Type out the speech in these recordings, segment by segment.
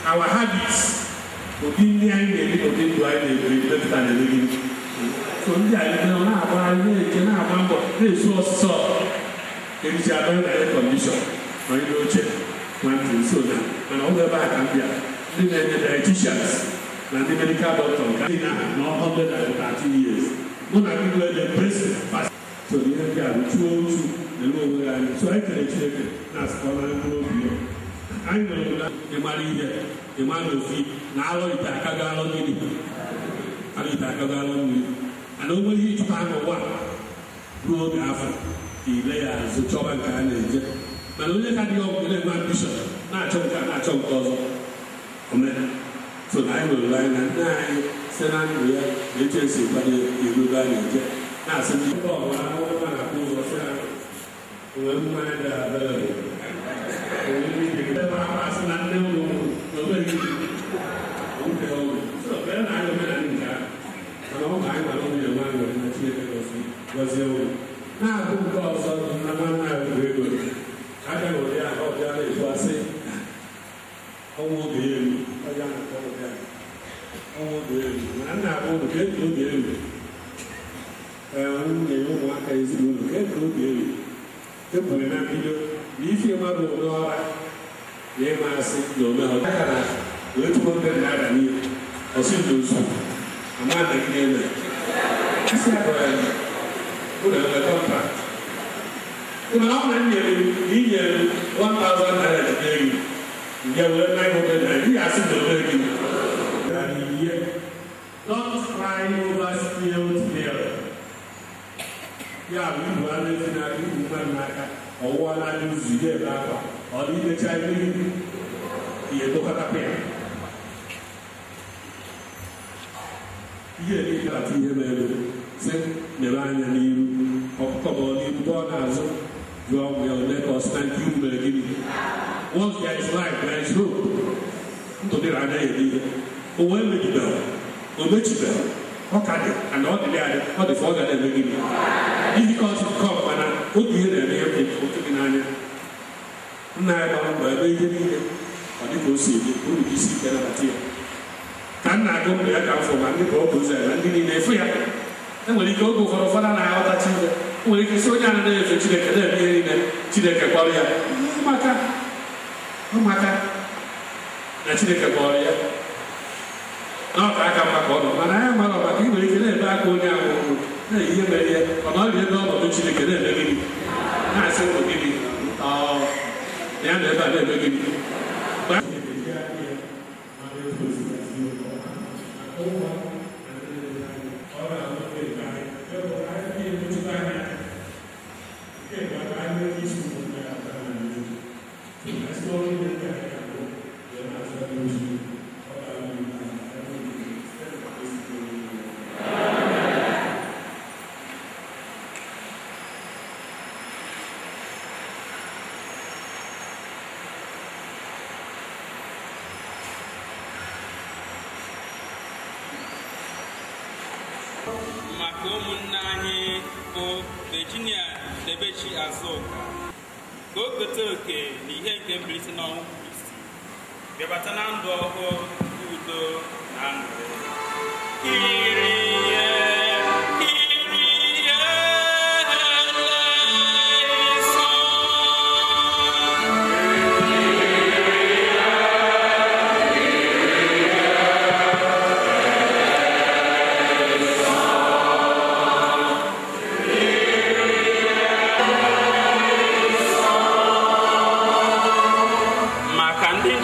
Our habits will be near the so ndị a na-agba na-eje na-agba mbọ na-esu ọsụsọ ebichi abịa na air condition ma ndị oche ma ntị nso na mana ọ bụ ebe a ka m bịa ndị na-enye dietitians na ndị medical doctor ka ndị na 130 years mụ na ndị nwere breast fast so ihe ndị a bụ chuo ochu na-eme onwe anyị so anyị kere Chineke na-asịkọ na mkpụrụ obi ya anyị nwere na ịmara ihe ịmara ofi na alọ ite akaga alọ gịnị alọ ite akaga alọ mmiri and only each time of one road after the layers of job and kind of jet. But only had the old bishop, not chunk, so I will line and nine, send on the agency, but you do that in jet. Now, some people are all going to pull us out. When mind available. Only the pass and I so then I will no, I don't know why was your now who calls on the man I will be good. I don't know how it was. How will be you? How will be you? I'm not going to get to you. Only one is going to get to you. The point I'm here, if you are the you must say, no matter which one can have me or simply. I'm not the game. I said, put a contract. You know, I'm nearly 1,000 a day. You will 900. He asked the lady. Don't cry over spilled milk. Yeah, we were living at the or one I lose you get or the child. He look at a pen. Here, you got to hear say, Melania, you, of couple, you born as God will let us thank you, Melanie. Once there is life, there is hope. To the idea, when we do, when we do, what can you, and all the other, what the father and the beginning. Because it come, and I put you in everything to be nine. Now, by baby, or you go see, who you see, can I go there from and go and in a free? And when you go for a father, I ought to when you so down there, you get there, Chideka Korea. No matter. na Chineke kpọrọ ya n'ọka aka maka ọnụ mana anyị mara maka ị nwere ike na-ebe aka onye ahụ na ihe mere ya ọ na ọrịa ebe ọnọdụ Chineke na-eme gịnị na-asị ụmụ gịnị ya na ebe a na-eme gịnị maka ụmụnne anyị bụ Virginia Debechi Azuka ka o keta oke n'ihe nke mbilite n'ọnwụ Kristi bịabata na ndụ ọhụụ udo na ndụ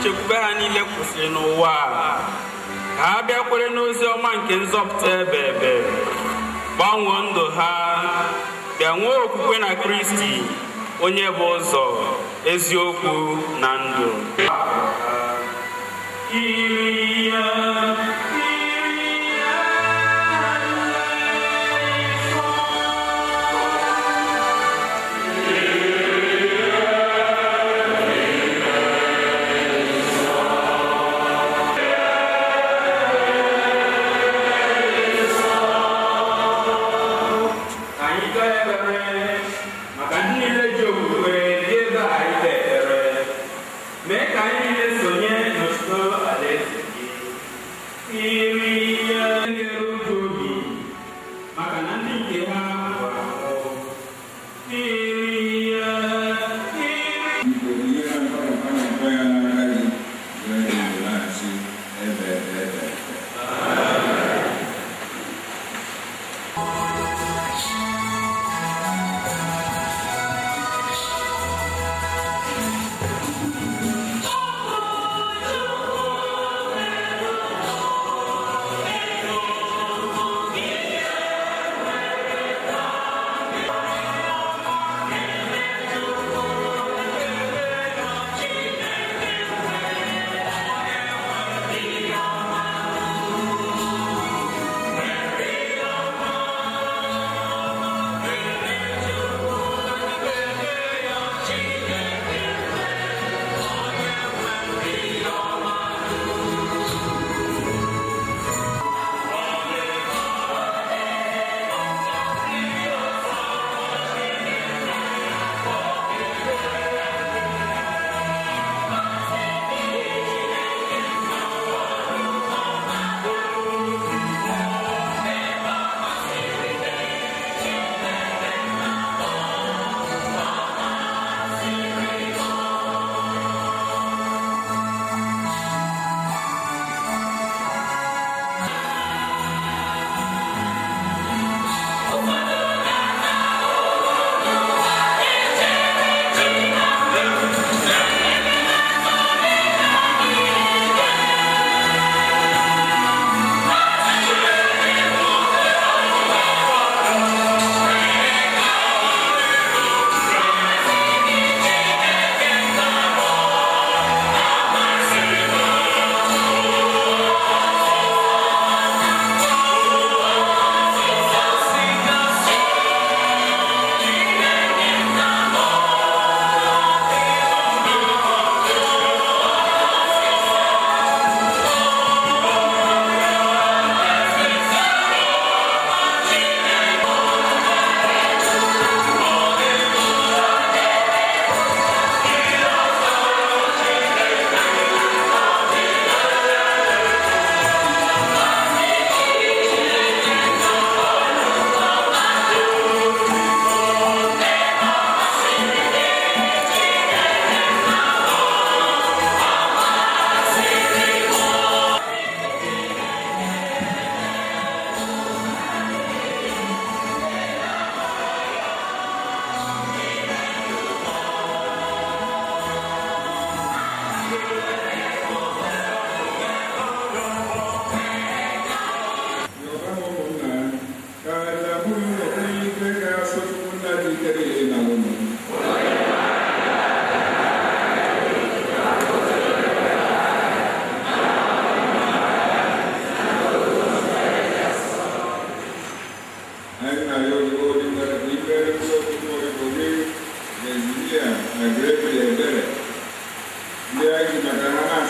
nchekwube ha niile kwụsịrị n'ụwa ka ha bịakwere n'ozi ọma nke nzọpụta ebe gbanwee ndụ ha bịa nwee okwukwe na Kristi onye bụ ụzọ eziokwu na ndụ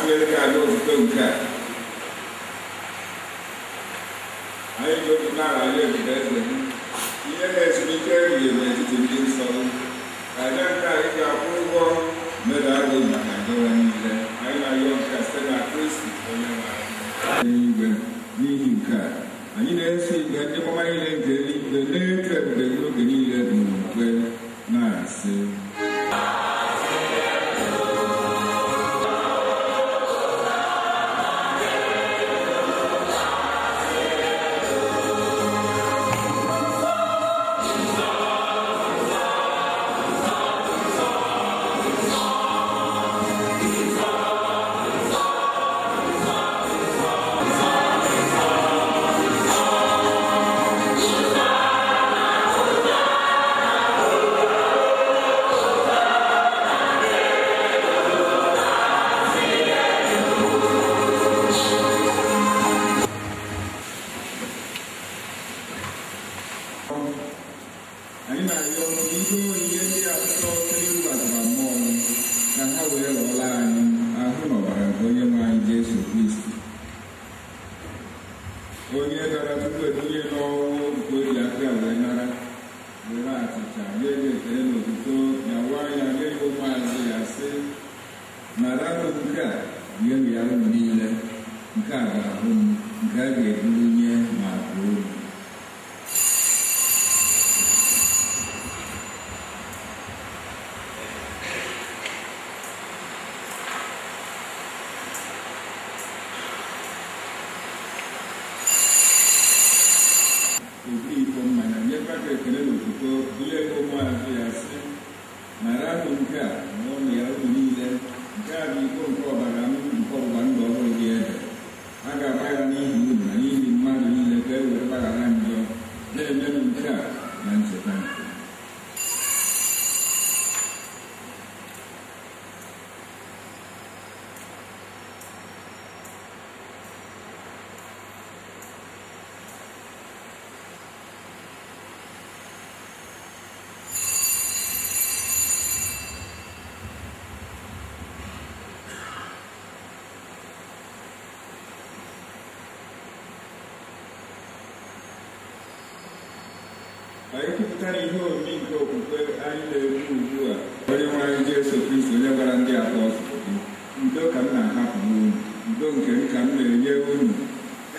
atụnyere ka ada ozugbo nke a anyị ji obi na-arali ebube eze ihe na-ezumike ehihie n'etiti ndị nsọ ka aja nke anyị ga-akwụ ụgwọ mmerụ agụ maka ndọrọ niile anyị na-ayọ nke site na Kristi onye nwe anyị n'igwe. N'ihi nke a anyị na-esi igwe ndị ọma niile nke eluigwe na-efe ebube n'oge niile bụ n'okpukpe na-asị anyị kwupụtara ihe omimi nke okwukwe anyị na-ekwu ugbu a. Onye nwe anyị Jesu Kristi onye gwara ndị apọstụl udo ka m na-ahapụ n'unu, udo nke m ka m na-enye unu.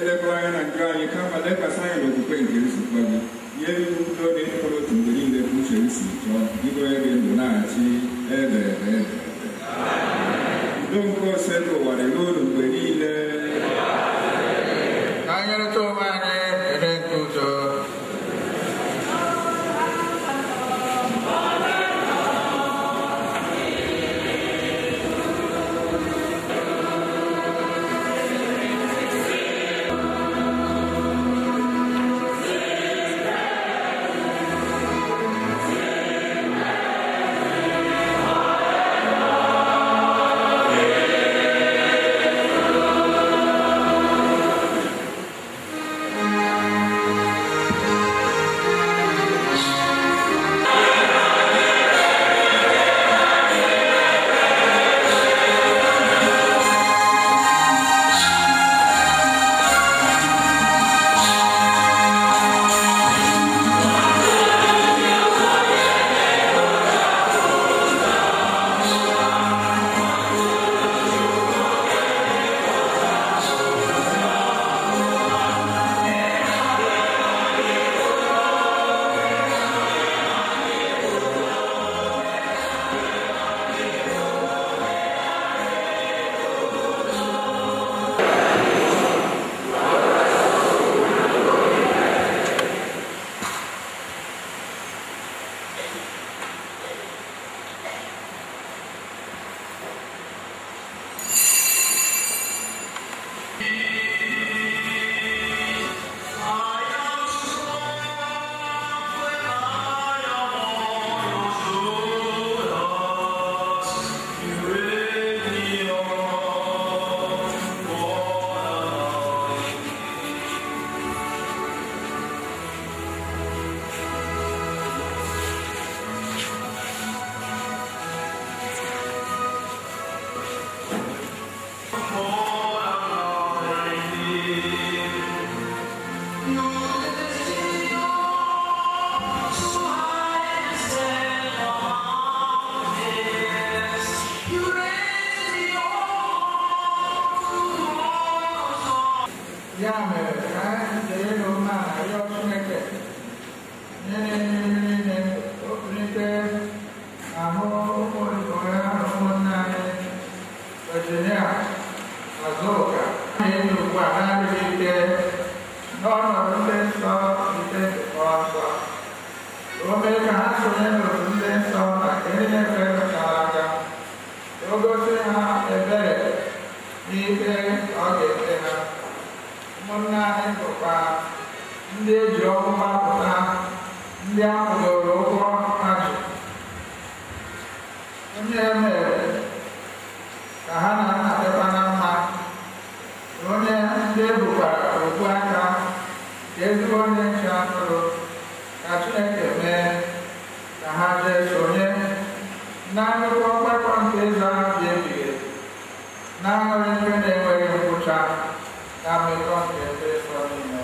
Elekwala anya na njọ anyị kama lekwasị anya n'okwukwe nke nzukọ gị. Ihe iwu udo na ịdịkọrọ otu mgbe niile ka uche m si chọọ dịka onye dị ndụ na-achị ebe udo nke ose dị ụwa dị n'ụlọ mgbe niile. Ya mere ka anyị jiri n'ụma arịọ Chineke nye okulite ahụ ụmụ Igbo ya na ụmụnne anyị Virginia Azuka anyị ugbu a na-adịghị ike n'ọnọdụ ndị nsọ ite mmụọ nsọ. O mee ka ha sonye n'otu ndị nsọ na nke ndị na-efe gara aga. O gosi ha ebere n'ike ọ ga-ete ha. Ụmụnne anyị bụkwa ndị eji ọkụ gbapụta, ndị a kwụdoro ụgwọ ha ji. Onye mere ka ha na-anabekwa na mma, onye ndị ebukwara okpu aka nke ezigbo onye nche atụrụ, ka Chineke mee ka ha jee sonye na nnukwu ọgbakọ nke eze ahụ dị ebighị ebi, na aṅụrị nke na-enweghị ngwụcha, na mmekọ nke ndị nsọ niile.